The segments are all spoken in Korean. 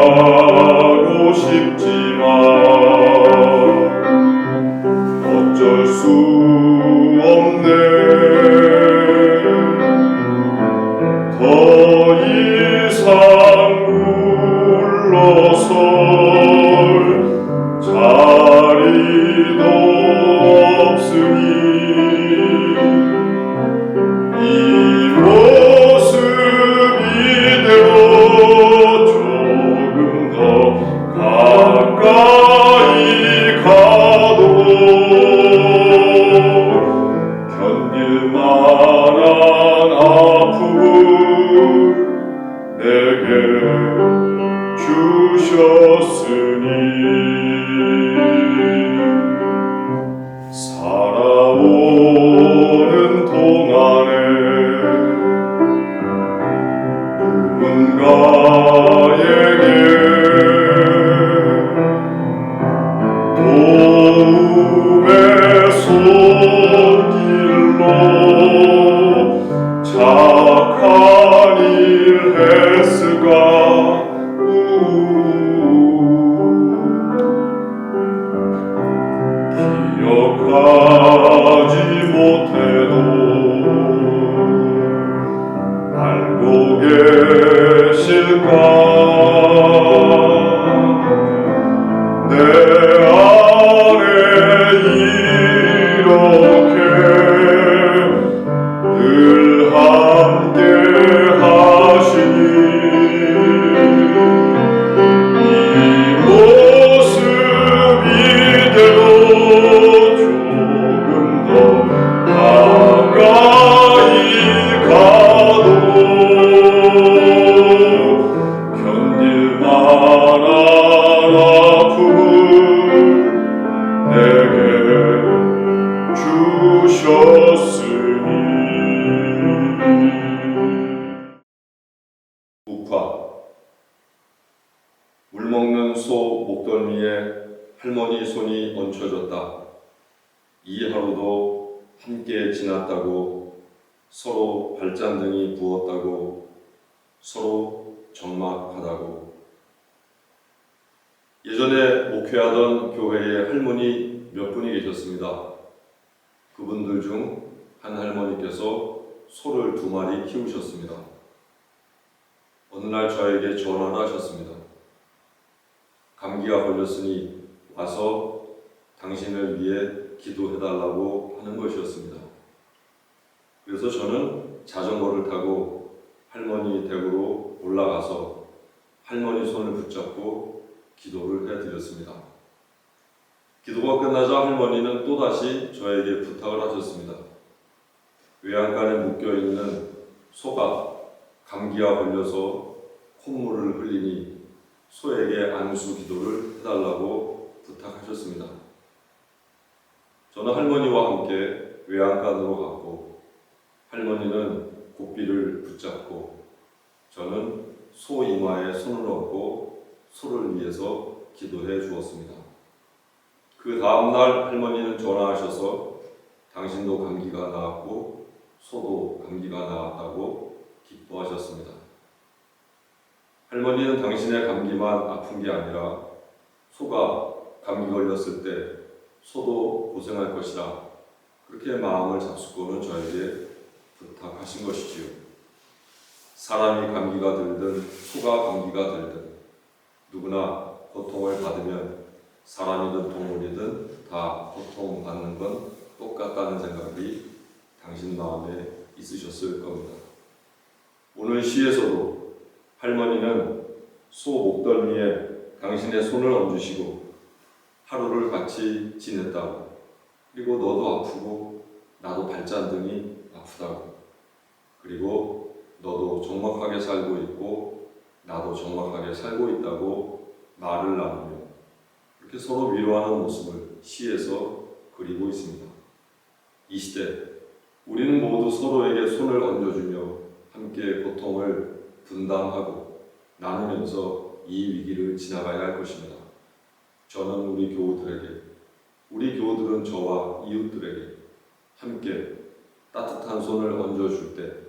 피해가고 싶지만 어쩔 수 없네. 더 이상 물러설 자리도 없으니 이 모습 이대로 조금 더 가까이 가도 견딜 만한 아픔을 내게 주셨으니 살아오는 동안에 누군가에게 도움의 손길로 착한 일 했을까. 기억하지 못해도 알고 계실까. 내 안에 이렇게 늘 함께 하시니 이 모습 이대로 조금 더 가까이 가도 견딜 만한 아픔을 내게 주셨으니. 우파 물먹는 소 목덜미에 할머니 손이 얹혀졌다. 이 하루도 함께 지났다고, 서로 발잔등이 부었다고, 서로 적막하다고. 예전에 목회하던 교회에 할머니 몇 분이 계셨습니다. 그분들 중 한 할머니께서 소를 2마리 키우셨습니다. 어느 날 저에게 전화를 하셨습니다. 감기가 걸렸으니 와서 당신을 위해 기도해달라고 하는 것이었습니다. 그래서 저는 자전거를 타고 할머니 댁으로 올라가서 할머니 손을 붙잡고 기도를 해드렸습니다. 기도가 끝나자 할머니는 또다시 저에게 부탁을 하셨습니다. 외양간에 묶여있는 소가 감기가 걸려서 콧물을 흘리니 소에게 안수 기도를 해달라고 부탁하셨습니다. 저는 할머니와 함께 외양간으로 갔고, 할머니는 고삐를 붙잡고, 저는 소 이마에 손을 얹고 소를 위해서 기도해 주었습니다. 그 다음날 할머니는 전화하셔서 당신도 감기가 나았고 소도 감기가 나았다고 기뻐하셨습니다. 할머니는 당신의 감기만 아픈 게 아니라 소가 감기 걸렸을 때 소도 고생할 것이라 그렇게 마음을 잡수고는 저에게 부탁하신 것이지요. 사람이 감기가 들든 소가 감기가 들든 누구나 고통을 받으면 사람이든 동물이든 다 고통받는 건 똑같다는 생각이 당신 마음에 있으셨을 겁니다. 오늘 시에서도 할머니는 소 목덜미에 당신의 손을 얹으시고 하루를 같이 지냈다고. 그리고 너도 아프고 나도 발전등이 아프다고. 그리고 너도 적막하게 살고 있고 나도 적막하게 살고 있다고 말을 나누며 이렇게 서로 위로하는 모습을 시에서 그리고 있습니다. 이 시대 우리는 모두 서로에게 손을 얹어주며 함께 고통을 분담하고 나누면서 이 위기를 지나가야 할 것입니다. 저는 우리 교우들에게, 우리 교우들은 저와 이웃들에게 함께 따뜻한 손을 얹어줄 때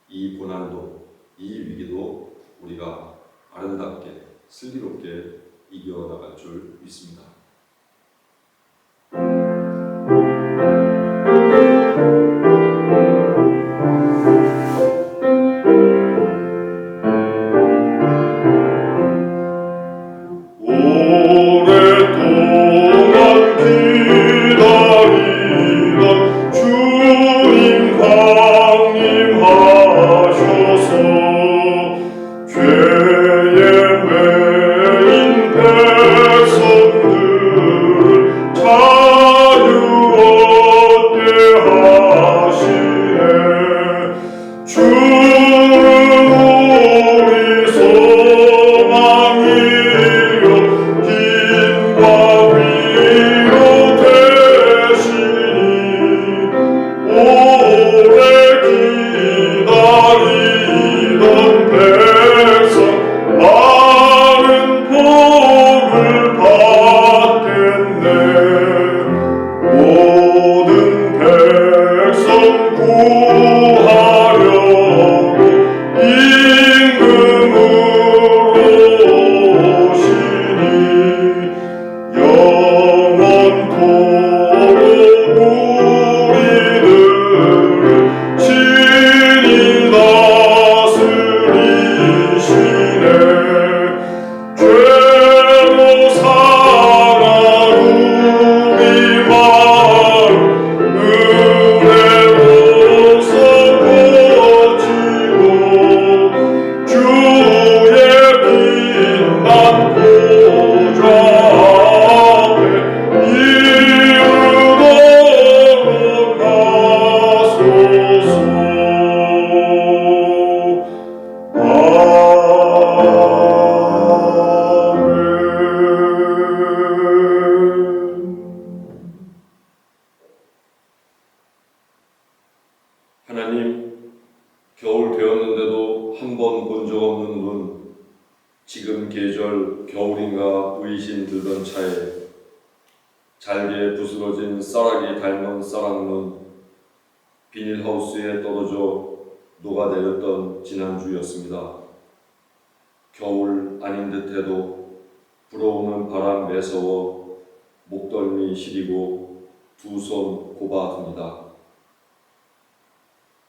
이 고난도, 이 위기도 우리가 아름답게, 슬기롭게 이겨나갈 줄 믿습니다. 오랫동안 기다리던 주님 강림하셔서 죄에 매인 백성들을 자유 얻게 하시네. 주는 우리 소망이요 힘과 위로 되시니 오래 기다리던 백성 많은 복을 받겠네. 모든 백성 구하려고 임금으로 오시니 영원토록 우리들을 친히 다스리시네. 죄로 상한 우리 마음 은혜로서 고치고 주의 빛난 보좌 앞에 이르도록 하소서. 하나님, 겨울 되었는데도 한 번 본 적 없는 눈, 지금 계절 겨울인가 의심 들던 차에 잘게 부스러진 쌀아기 닮은 쌀한눈, 비닐하우스에 떨어져 녹아내렸던 지난주였습니다. 겨울 아닌 듯해도 불어오는 바람 매서워 목덜미 시리고 두 손 꼽아둡니다.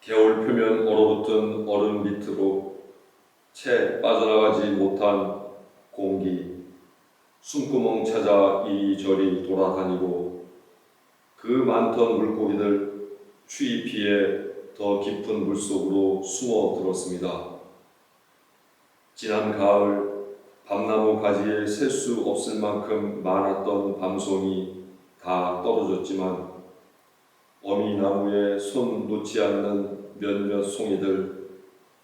겨울 표면 얼어붙은 얼음 밑으로 채 빠져나가지 못한 공기, 숨구멍 찾아 이리저리 돌아다니고 그 많던 물고기들 추위 피해 더 깊은 물속으로 숨어 들었습니다. 지난 가을 밤나무 가지에 셀 수 없을 만큼 많았던 밤송이 다 떨어졌지만 어미나무에 손 놓지 않는 몇몇 송이들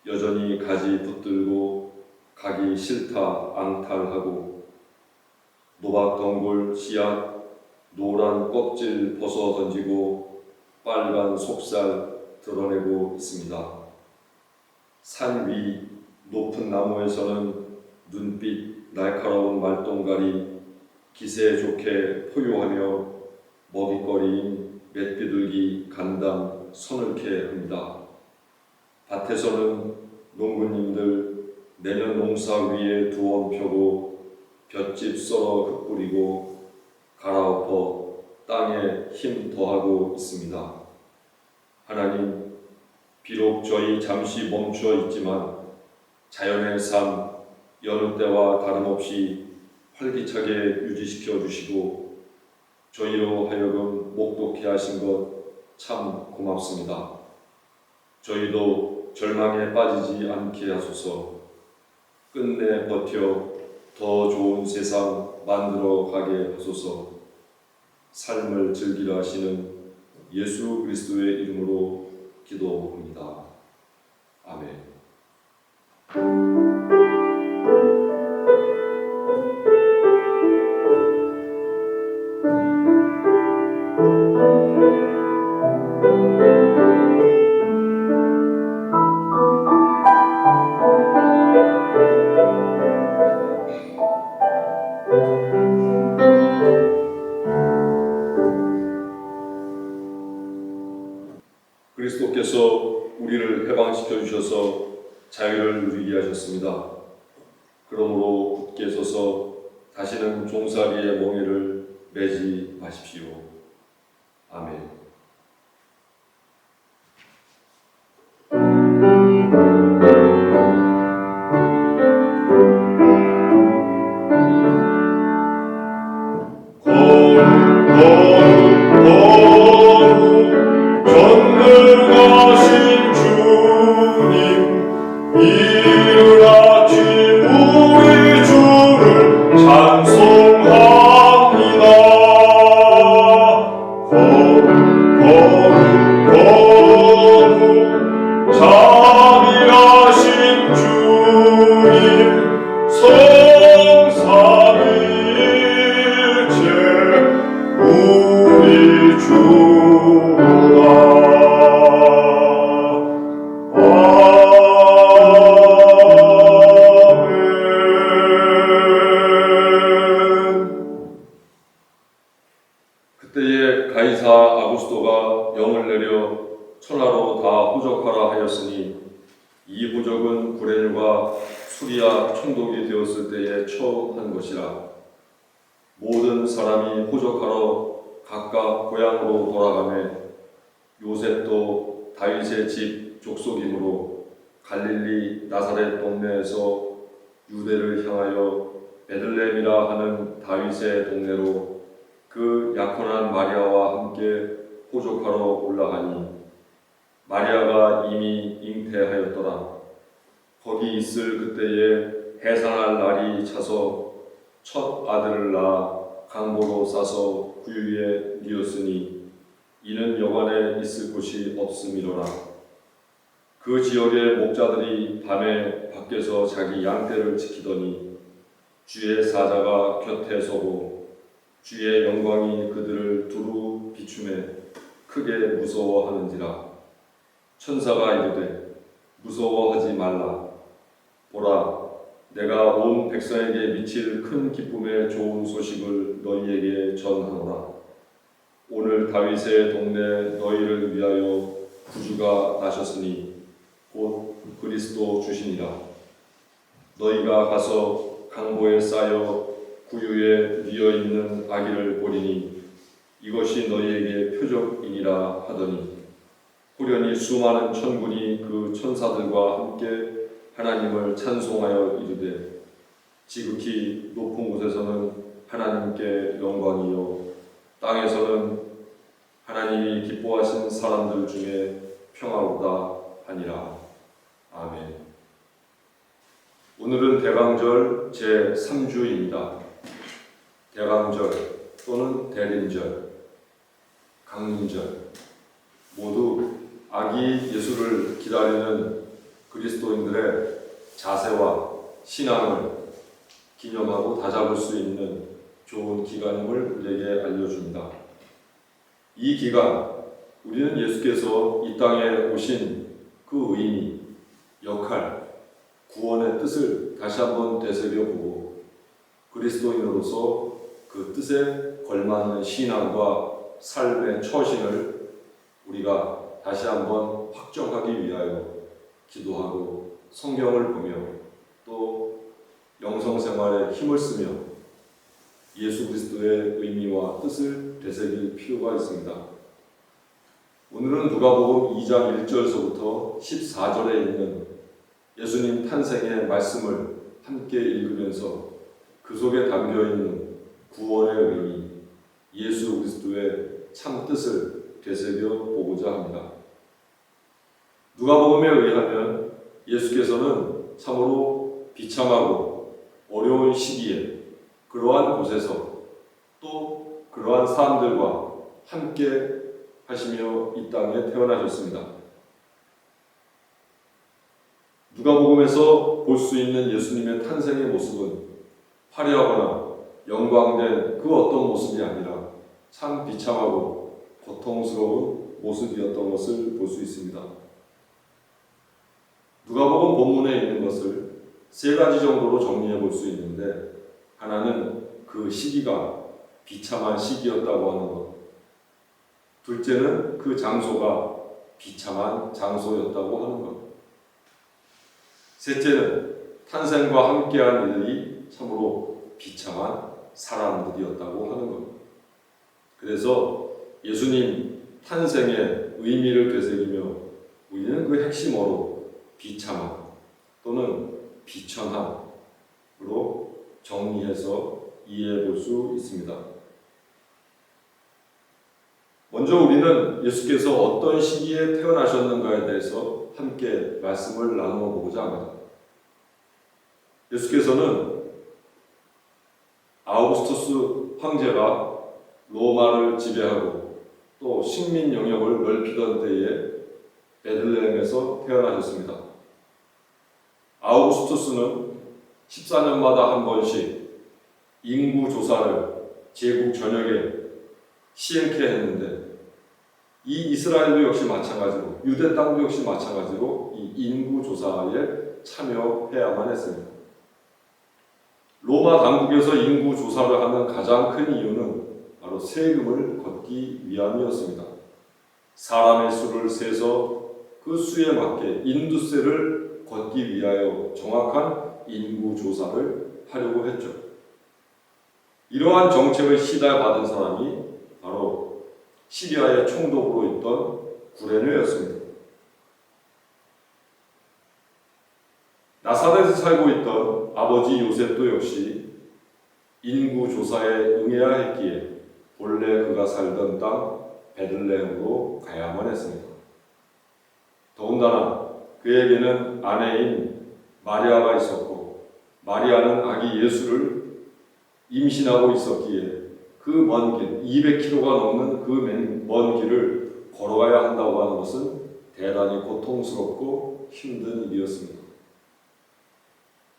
여전히 가지 붙들고 가기 싫다 앙탈하고 노박덩굴 씨앗 노란 껍질 벗어 던지고 빨간 속살 드러내고 있습니다. 산 위 높은 나무에서는 눈빛 날카로운 말똥갈이 기세 좋게 포효하며 먹잇거리인 맷비둘기 간담 서늘케 합니다. 밭에서는 농부님들 내년 농사 위에 두원 펴고 볏짚 썰어 흩뿌리고 갈아엎어 땅에 힘 더하고 있습니다. 하나님, 비록 저희 잠시 멈춰 있지만 자연의 삶 여느 때와 다름없이 활기차게 유지시켜 주시고 저희로 하여금 목독해 하신 것 참 고맙습니다. 저희도 절망에 빠지지 않게 하소서. 끝내 버텨 더 좋은 세상 만들어 가게 하소서. 삶을 즐기려 하시는 예수 그리스도의 이름으로 기도합니다. 아멘. 그리스도께서 우리를 해방시켜 주셔서 자유를 누리게 하셨습니다. 그러므로 굳게 서서 다시는 종살이의 멍에를 매지 마십시오. 아멘. 전능하신 주님, 이른 아침 우리 주를 찬송합니다. 거룩 자비하신 주님, 성삼일체 우리 주다. 그때에 가이사 아구스토가 영을 내려 천하로 다 호적하라 하였으니 이 호적은 구레일과 수리아 총독이 되었을 때에 처음 한 것이라. 모든 사람이 호적하러 각각 고향으로 돌아가매 요셉도 다윗의 집 족속이므로 갈릴리 나사렛 동네에서 유대를 향하여 베들레헴이라 하는 다윗의 동네로 그 약혼한 마리아와 함께 호적하러 올라가니 마리아가 이미 잉태하였더라. 거기 있을 그때에 해산할 날이 차서 첫 아들을 낳아 강보로 싸서 구유에 뉘었으니 이는 여관에 있을 곳이 없음이로라. 그 지역의 목자들이 밤에 밖에서 자기 양떼를 지키더니 주의 사자가 곁에 서고 주의 영광이 그들을 두루 비추매 크게 무서워하는지라. 천사가 이르되 무서워하지 말라. 보라, 내가 온 백성에게 미칠 큰 기쁨의 좋은 소식을 너희에게 전하노라. 오늘 다윗의 동네 너희를 위하여 구주가 나셨으니 곧 그리스도 주시니라. 너희가 가서 강보에 쌓여 구유에 뉘어 있는 아기를 보리니 이것이 너희에게 표적이니라 하더니 호련히 수많은 천군이 그 천사들과 함께 하나님을 찬송하여 이르되 지극히 높은 곳에서는 하나님께 영광이요 땅에서는 하나님이 기뻐하신 사람들 중에 평화로다 하니라. 아멘. 오늘은 대강절 제3주입니다. 대강절 또는 대림절, 강림절 모두 아기 예수를 기다리는 그리스도인들의 자세와 신앙을 기념하고 다잡을 수 있는 좋은 기간임을 우리에게 알려줍니다. 이 기간, 우리는 예수께서 이 땅에 오신 그 의미, 역할, 구원의 뜻을 다시 한번 되새겨보고 그리스도인으로서 그 뜻에 걸맞는 신앙과 삶의 처신을 우리가 다시 한번 확정하기 위하여 기도하고 성경을 보며 또 영성생활에 힘을 쓰며 예수 그리스도의 의미와 뜻을 되새길 필요가 있습니다. 오늘은 누가복음 2장 1절서부터 14절에 있는 예수님 탄생의 말씀을 함께 읽으면서 그 속에 담겨있는 구원의 의미, 예수 그리스도의 참 뜻을 되새겨 보고자 합니다. 누가복음에 의하면 예수께서는 참으로 비참하고 어려운 시기에 그러한 곳에서 또 그러한 사람들과 함께 하시며 이 땅에 태어나셨습니다. 누가복음에서 볼 수 있는 예수님의 탄생의 모습은 화려하거나 영광된 그 어떤 모습이 아니라 참 비참하고 고통스러운 모습이었던 것을 볼 수 있습니다. 누가복음 본문에 있는 것을 세 가지 정도로 정리해 볼 수 있는데, 하나는 그 시기가 비참한 시기였다고 하는 것, 둘째는 그 장소가 비참한 장소였다고 하는 것, 셋째는 탄생과 함께한 이들이 참으로 비참한 사람들이었다고 하는 것. 그래서 예수님 탄생의 의미를 되새기며 우리는 그 핵심어로 비참함 또는 비천함으로 정리해서 이해해 볼 수 있습니다. 먼저 우리는 예수께서 어떤 시기에 태어나셨는가에 대해서 함께 말씀을 나누어 보고자 합니다. 예수께서는 아우구스투스 황제가 로마를 지배하고 또 식민 영역을 넓히던 때에 베들레헴에서 태어나셨습니다. 아우구스투스는 14년마다 한 번씩 인구 조사를 제국 전역에 시행케 했는데, 이 이스라엘도 역시 마찬가지로, 유대 땅도 역시 마찬가지로 이 인구 조사에 참여해야만 했습니다. 로마 당국에서 인구 조사를 하는 가장 큰 이유는 바로 세금을 걷기 위함이었습니다. 사람의 수를 세서 그 수에 맞게 인두세를 걷기 위하여 정확한 인구 조사를 하려고 했죠. 이러한 정책을 시달받은 사람이 바로 시리아의 총독으로 있던 구레네였습니다. 나사렛에 살고 있던 아버지 요셉도 역시 인구 조사에 응해야 했기에 본래 그가 살던 땅 베들레헴으로 가야만 했습니다. 더군다나 그에게는 아내인 마리아가 있었고, 마리아는 아기 예수를 임신하고 있었기에 그 먼 길, 200km가 넘는 그 먼 길을 걸어가야 한다고 하는 것은 대단히 고통스럽고 힘든 일이었습니다.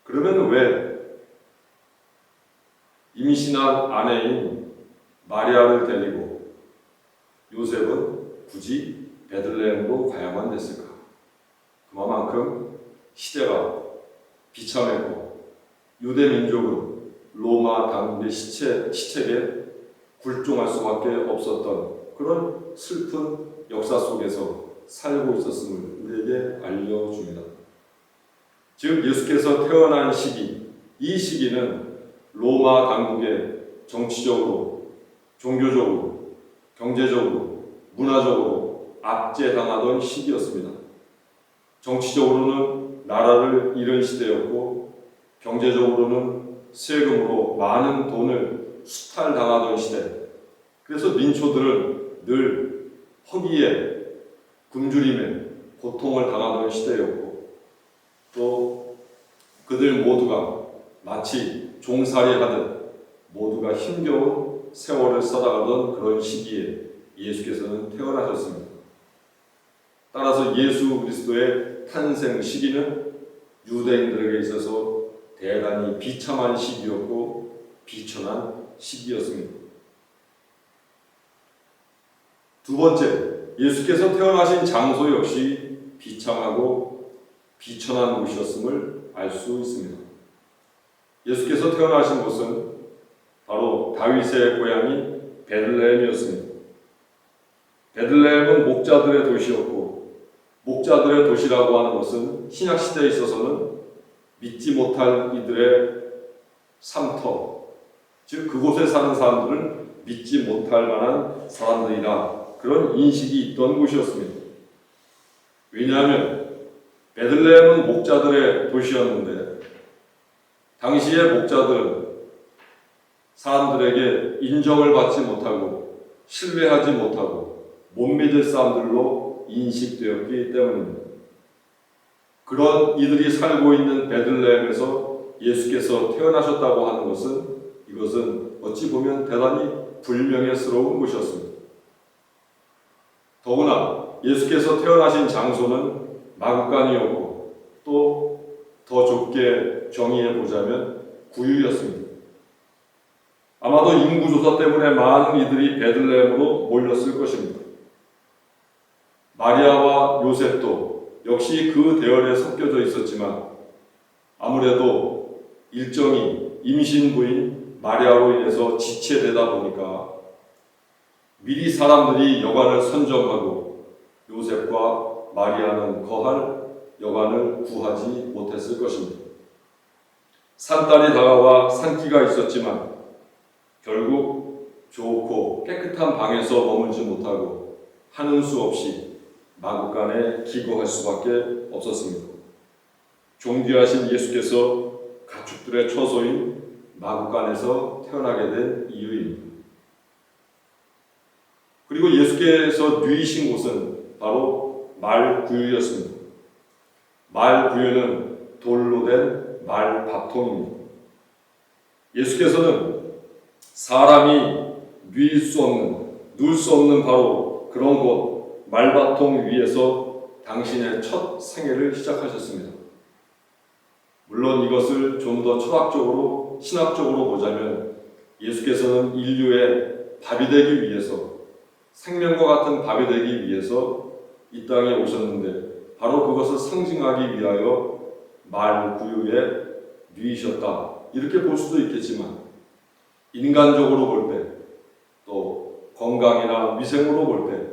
그러면 왜 임신한 아내인 마리아를 데리고 요셉은 굳이 베들레헴으로 가야만 됐을까? 그만큼 시대가 비참했고 유대 민족은 로마 당국의 시책에 굴종할 수밖에 없었던 그런 슬픈 역사 속에서 살고 있었음을 우리에게 알려줍니다. 즉 예수께서 태어난 시기, 이 시기는 로마 당국의 정치적으로, 종교적으로, 경제적으로, 문화적으로 압제당하던 시기였습니다. 정치적으로는 나라를 잃은 시대였고, 경제적으로는 세금으로 많은 돈을 수탈당하던 시대. 그래서 민초들은 늘 허기에 굶주림에 고통을 당하던 시대였고, 또 그들 모두가 마치 종살이하듯 모두가 힘겨운 세월을 살아가던 그런 시기에 예수께서는 태어나셨습니다. 따라서 예수 그리스도의 탄생 시기는 유대인들에게 있어서 대단히 비참한 시기였고 비천한 시기였습니다. 두 번째, 예수께서 태어나신 장소 역시 비참하고 비천한 곳이었음을 알 수 있습니다. 예수께서 태어나신 곳은 바로 다윗의 고향인 베들레헴이었습니다. 베들레헴은 목자들의 도시였고, 목자들의 도시라고 하는 것은 신약시대에 있어서는 믿지 못할 이들의 삶터, 즉 그곳에 사는 사람들은 믿지 못할 만한 사람들이다, 그런 인식이 있던 곳이었습니다. 왜냐하면 베들레헴은 목자들의 도시였는데 당시의 목자들은 사람들에게 인정을 받지 못하고 신뢰하지 못하고 못 믿을 사람들로 인식되었기 때문입니다. 그런 이들이 살고 있는 베들레헴에서 예수께서 태어나셨다고 하는 이것은 어찌 보면 대단히 불명예스러운 것이었습니다. 더구나 예수께서 태어나신 장소는 마구간이었고 또 더 좁게 정의해 보자면 구유였습니다. 아마도 인구조사 때문에 많은 이들이 베들레헴으로 몰렸을 것입니다. 마리아와 요셉도 역시 그 대열에 섞여져 있었지만 아무래도 일정이 임신부인 마리아로 인해서 지체되다 보니까 미리 사람들이 여관을 선정하고 요셉과 마리아는 거할 여관을 구하지 못했을 것입니다. 산딸이 다가와 산기가 있었지만 결국 좋고 깨끗한 방에서 머물지 못하고 하는 수 없이 마구간에 기거할 수밖에 없었습니다. 존귀하신 예수께서 가축들의 처소인 마구간에서 태어나게 된 이유입니다. 그리고 예수께서 누이신 곳은 바로 말구유였습니다. 말구유는 돌로 된 말밥통입니다. 예수께서는 사람이 누울 수 없는 바로 그런 곳 말밥통 위에서 당신의 첫 생애를 시작하셨습니다. 물론 이것을 좀 더 철학적으로 신학적으로 보자면 예수께서는 인류의 밥이 되기 위해서 생명과 같은 밥이 되기 위해서 이 땅에 오셨는데 바로 그것을 상징하기 위하여 말구유에 누이셨다 이렇게 볼 수도 있겠지만 인간적으로 볼 때 또 건강이나 위생으로 볼 때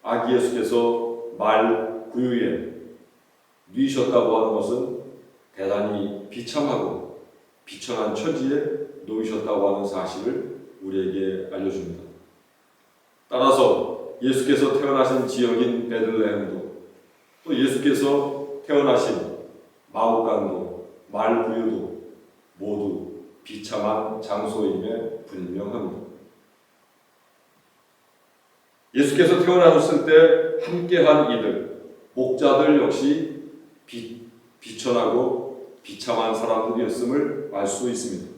아기 예수께서 말구유에 누이셨다고 하는 것은 대단히 비참하고 비천한 처지에 놓이셨다고 하는 사실을 우리에게 알려줍니다. 따라서 예수께서 태어나신 지역인 베들레헴도 또 예수께서 태어나신 마구간도 말구유도 모두 비참한 장소임에 분명합니다. 예수께서 태어나셨을 때 함께한 이들, 목자들 역시 비천하고 비참한 사람들이었음을 알 수 있습니다.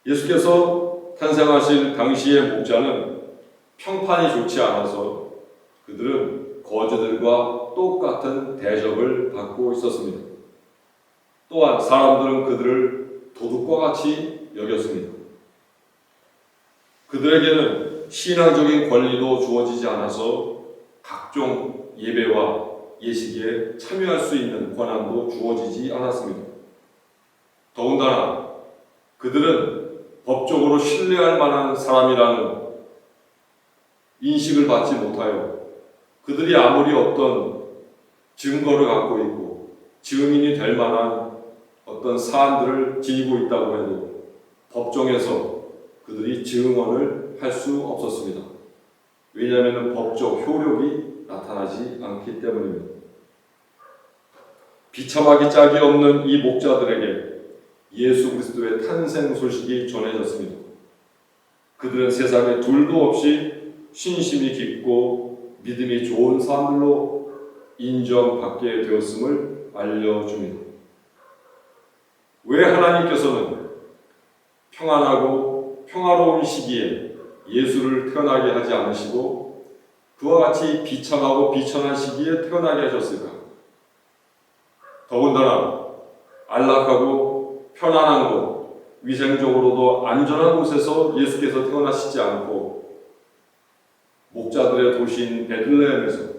예수께서 탄생하실 당시의 목자는 평판이 좋지 않아서 그들은 거지들과 똑같은 대접을 받고 있었습니다. 또한 사람들은 그들을 도둑과 같이 여겼습니다. 그들에게는 신앙적인 권리도 주어지지 않아서 각종 예배와 예식에 참여할 수 있는 권한도 주어지지 않았습니다. 더군다나 그들은 법적으로 신뢰할 만한 사람이라는 인식을 받지 못하여 그들이 아무리 어떤 증거를 갖고 있고 증인이 될 만한 어떤 사안들을 지니고 있다고 해도 법정에서 그들이 증언을 할 수 없었습니다. 왜냐하면 법적 효력이 나타나지 않기 때문입니다. 비참하기 짝이 없는 이 목자들에게 예수 그리스도의 탄생 소식이 전해졌습니다. 그들은 세상에 둘도 없이 신심이 깊고 믿음이 좋은 사람들로 인정받게 되었음을 알려줍니다. 왜 하나님께서는 평안하고 평화로운 시기에 예수를 태어나게 하지 않으시고 그와 같이 비참하고 비천한 시기에 태어나게 하셨을까? 더군다나 안락하고 편안한 곳, 위생적으로도 안전한 곳에서 예수께서 태어나시지 않고 목자들의 도시인 베들레헴에서,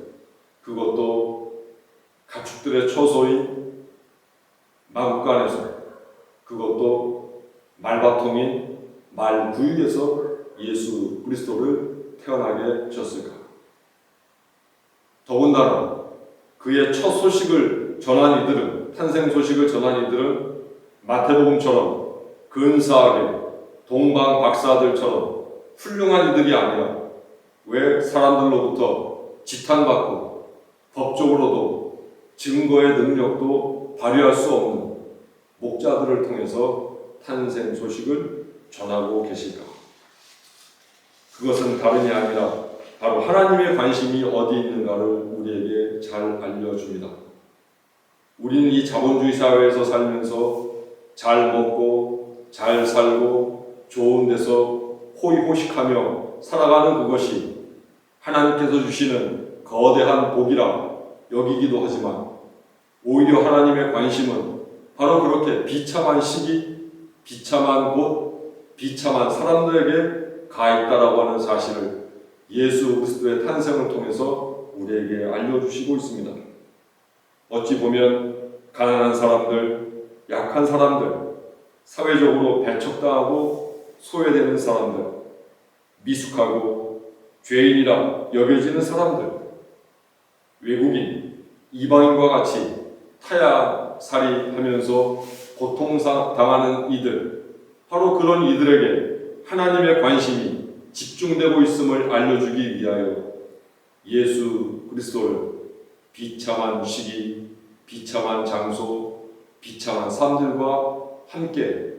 그것도 가축들의 처소인 마구간에서, 그것도 말바통인 말구유에서 예수 그리스도를 태어나게 하셨을까? 더군다나 그의 첫 소식을 전한 이들은, 탄생 소식을 전한 이들은 마태복음처럼 근사하게 동방 박사들처럼 훌륭한 이들이 아니라 왜 사람들로부터 지탄받고 법적으로도 증거의 능력도 발휘할 수 없는 목자들을 통해서 탄생 소식을 전하고 계실까? 그것은 다름이 아니라 바로 하나님의 관심이 어디 있는가를 우리에게 잘 알려줍니다. 우리는 이 자본주의 사회에서 살면서 잘 먹고 잘 살고 좋은 데서 호의호식하며 살아가는 그것이 하나님께서 주시는 거대한 복이라 여기기도 하지만 오히려 하나님의 관심은 바로 그렇게 비참한 시기, 비참한 곳, 비참한 사람들에게 가 있다라고 하는 사실을 예수 그리스도의 탄생을 통해서 우리에게 알려주시고 있습니다. 어찌 보면 가난한 사람들, 약한 사람들, 사회적으로 배척당하고 소외되는 사람들, 미숙하고 죄인이라 여겨지는 사람들, 외국인, 이방인과 같이 타야살이하면서 고통당하는 이들, 바로 그런 이들에게 하나님의 관심이 집중되고 있음을 알려주기 위하여 예수 그리스도를 비참한 시기, 비참한 장소, 비참한 사람들과 함께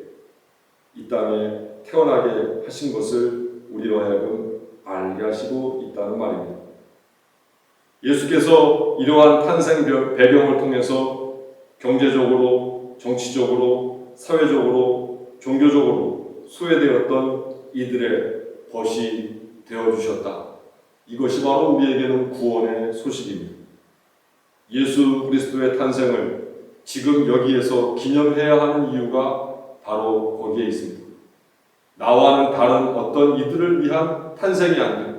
이 땅에 태어나게 하신 것을 우리로 하여금 알게 하시고 있다는 말입니다. 예수께서 이러한 탄생 배경을 통해서 경제적으로, 정치적으로, 사회적으로, 종교적으로 소외되었던 이들의 벗이 되어주셨다. 이것이 바로 우리에게는 구원의 소식입니다. 예수 그리스도의 탄생을 지금 여기에서 기념해야 하는 이유가 바로 거기에 있습니다. 나와는 다른 어떤 이들을 위한 탄생이 아니라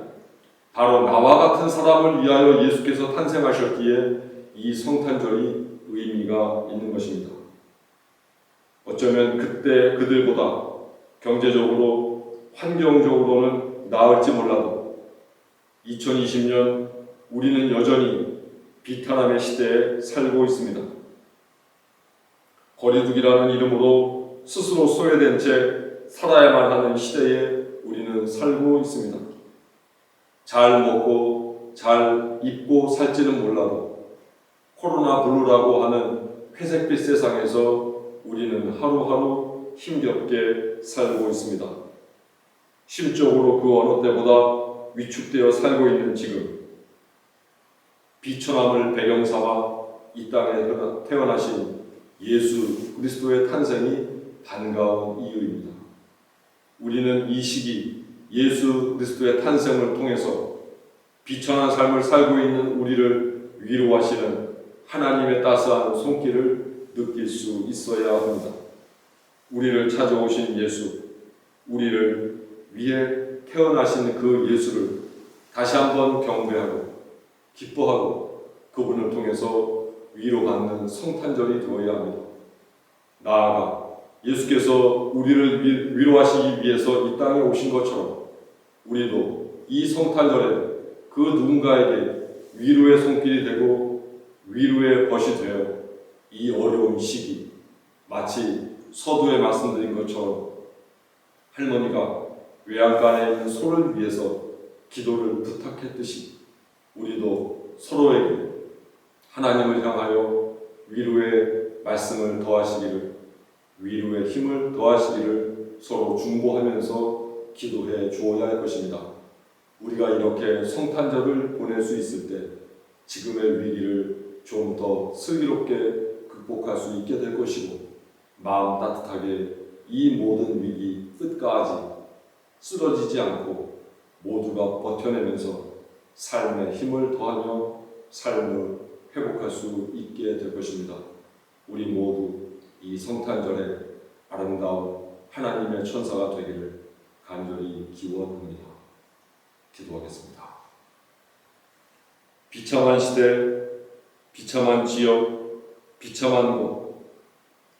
바로 나와 같은 사람을 위하여 예수께서 탄생하셨기에 이 성탄절이 의미가 있는 것입니다. 어쩌면 그때 그들보다 경제적으로, 환경적으로는 나을지 몰라도 2020년 우리는 여전히 비탄함의 시대에 살고 있습니다. 거리두기라는 이름으로 스스로 소외된 채 살아야만 하는 시대에 우리는 살고 있습니다. 잘 먹고 잘 입고 살지는 몰라도 코로나 블루라고 하는 회색빛 세상에서 우리는 하루하루 힘겹게 살고 있습니다. 심적으로 그 어느 때보다 위축되어 살고 있는 지금, 비천함을 배경 삼아 이 땅에 태어나신 예수 그리스도의 탄생이 반가운 이유입니다. 우리는 이 시기 예수 그리스도의 탄생을 통해서 비천한 삶을 살고 있는 우리를 위로하시는 하나님의 따스한 손길을 느낄 수 있어야 합니다. 우리를 찾아오신 예수, 우리를 위해 태어나신 그 예수를 다시 한번 경배하고 기뻐하고 그분을 통해서 위로받는 성탄절이 되어야 합니다. 나아가 예수께서 우리를 위로하시기 위해서 이 땅에 오신 것처럼 우리도 이 성탄절에 그 누군가에게 위로의 손길이 되고 위로의 벗이 되어 이 어려운 시기, 마치 서두에 말씀드린 것처럼 할머니가 외양간에 있는 소를 위해서 기도를 부탁했듯이 우리도 서로에게 하나님을 향하여 위로의 말씀을 더하시기를, 위로의 힘을 더하시기를 서로 중보하면서 기도해 주어야 할 것입니다. 우리가 이렇게 성탄절을 보낼 수 있을 때 지금의 위기를 좀 더 슬기롭게 극복할 수 있게 될 것이고, 마음 따뜻하게 이 모든 위기 끝까지 쓰러지지 않고 모두가 버텨내면서 삶의 힘을 더하며 삶을 회복할 수 있게 될 것입니다. 우리 모두 이 성탄절에 아름다운 하나님의 천사가 되기를 간절히 기원합니다. 기도하겠습니다. 비참한 시대, 비참한 지역, 비참한 곳,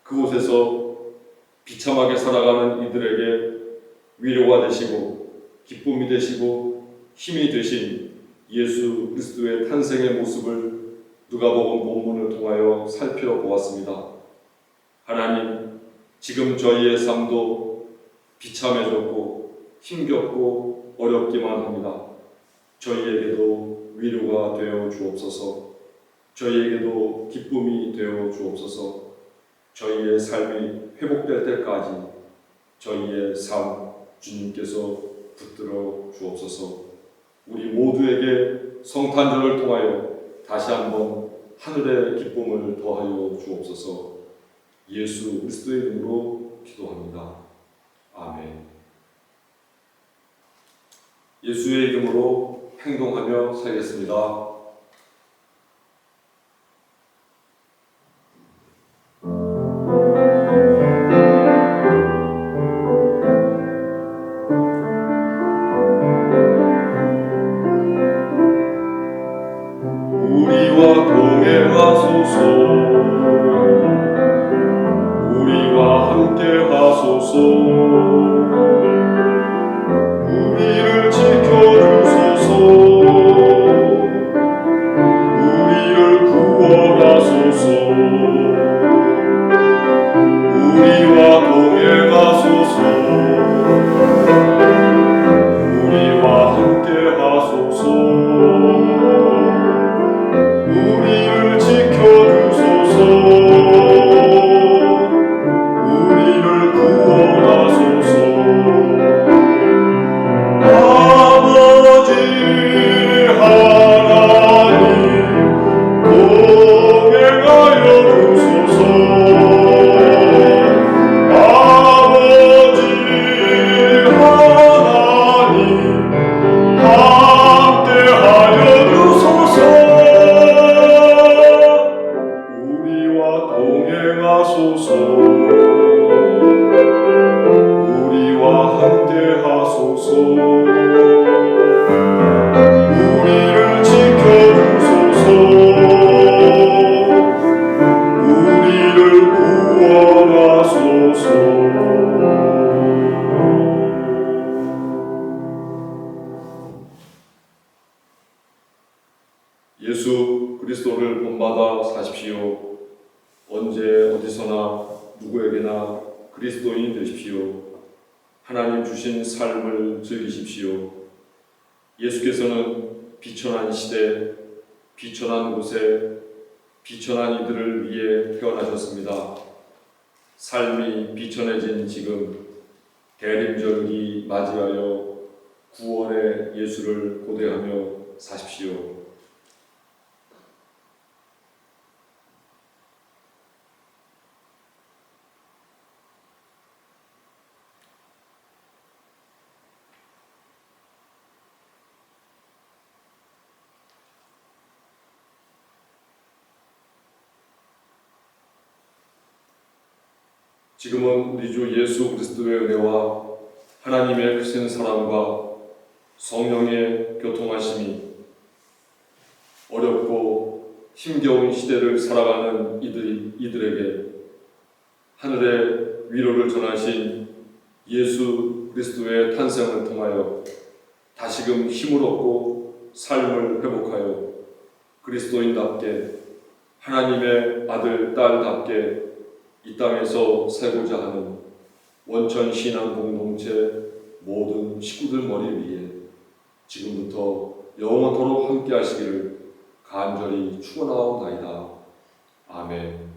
그곳에서 비참하게 살아가는 이들에게 위로가 되시고 기쁨이 되시고 힘이 되신 예수 그리스도의 탄생의 모습을 누가복음 본문을 통하여 살펴보았습니다. 하나님, 지금 저희의 삶도 비참해졌고 힘겹고 어렵기만 합니다. 저희에게도 위로가 되어 주옵소서. 저희에게도 기쁨이 되어 주옵소서. 저희의 삶이 회복될 때까지 저희의 삶 주님께서 붙들어 주옵소서. 우리 모두에게 성탄절을 통하여 다시 한번 하늘의 기쁨을 더하여 주옵소서. 예수 그리스도의 이름으로 기도합니다. 아멘. 예수의 이름으로 행동하며 살겠습니다. 우리와 동행하소서 우리와 함께하소서 우리를 지켜주소서 우리를 구원하소서 우리와 동행하소서 우리와 함께하소서 우리를 지켜주소서 우리를 구원하소서 아버지 하나님 동행하여 주소서 아버지 하나님 함께하여 주소서 우리와 동행하소서 우리와 함께하소서 우리를 지켜주소서 우리를 구원하소서 예수 그리스도를 본받아 사십시오. 언제 어디서나 누구에게나 그리스도인이 되십시오. 하나님 주신 삶을 즐기십시오. 예수께서는 비천한 시대, 비천한 곳에 비천한 이들을 위해 태어나셨습니다. 삶이 비천해진 지금 대림절기 맞이하여 구원의 예수를 고대하며 사십시오. 지금은 우리 주 예수 그리스도의 은혜와 하나님의 크신 사랑과 성령의 교통하심이 어렵고 힘겨운 시대를 살아가는 이들에게 하늘의 위로를 전하신 예수 그리스도의 탄생을 통하여 다시금 힘을 얻고 삶을 회복하여 그리스도인답게 하나님의 아들, 딸답게 이 땅에서 살고자 하는 원천 신앙 공동체 모든 식구들 머리 위에 지금부터 영원토록 함께 하시기를 간절히 축원하옵나이다. 아멘.